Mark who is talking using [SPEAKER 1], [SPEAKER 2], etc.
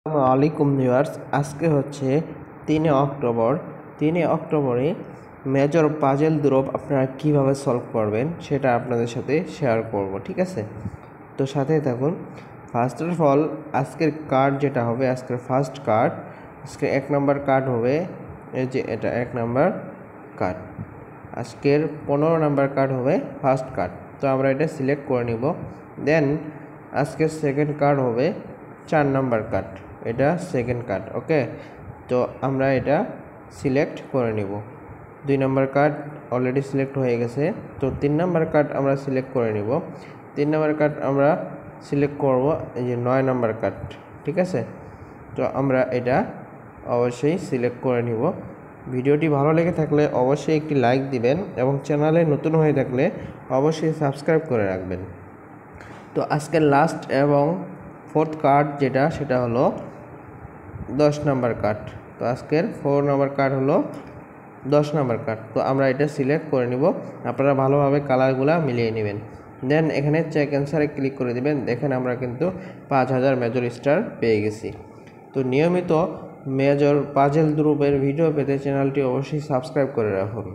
[SPEAKER 1] আসসালামু আলাইকুম ভিউয়ার্স, আজকে হচ্ছে 3 অক্টোবর। 3 অক্টোবরে মেজর পাজেল ধ্রুব আপনারা কিভাবে সলভ করবেন সেটা আপনাদের সাথে শেয়ার করব, ঠিক আছে? তো সাথে থাকুন। ফার্স্ট অফ অল আজকের কার্ড যেটা হবে, আজকের ফার্স্ট কার্ড, আজকে 1 নম্বর কার্ড হবে এই যে এটা 1 নম্বর কার্ড। আজকের 15 নম্বর কার্ড হবে ফার্স্ট কার্ড। তো আমরা এটা সিলেক্ট করে নিব। দেন আজকের সেকেন্ড কার্ড হবে 4 নম্বর কার্ড, এটা সেকেন্ড কার্ড। ওকে, তো আমরা এটা সিলেক্ট করে নিব। 2 নম্বর কার্ড অলরেডি সিলেক্ট হয়ে গেছে। তো 3 নম্বর কার্ড আমরা সিলেক্ট করে নিব। 3 নম্বর কার্ড আমরা সিলেক্ট করব এই যে 9 নম্বর কার্ড, ঠিক আছে? তো আমরা এটা অবশ্যই সিলেক্ট করে নিব। ভিডিওটি ভালো লেগে থাকলে অবশ্যই একটি লাইক দিবেন এবং চ্যানেলে নতুন হয়ে থাকলে অবশ্যই সাবস্ক্রাইব করে রাখবেন। তো আজকের লাস্ট এবং ফোর্থ কার্ড যেটা, সেটা হলো 10 নম্বর কার্ড। তো আজকের 4 নম্বর কার্ড হলো 10 নম্বর কার্ড। তো আমরা এটা সিলেক্ট করে নিব। আপনারা ভালোভাবে কালারগুলো মিলিয়ে নেবেন। দেন এখানে চেক অ্যান্সারে ক্লিক করে দিবেন। দেখেন আমরা কিন্তু 5000 মেজর স্টার পেয়ে গেছি। তো নিয়মিত মেজর পাজেল ধ্রুবের ভিডিও পেতে চ্যানেলটি অবশ্যই সাবস্ক্রাইব করে রাখুন।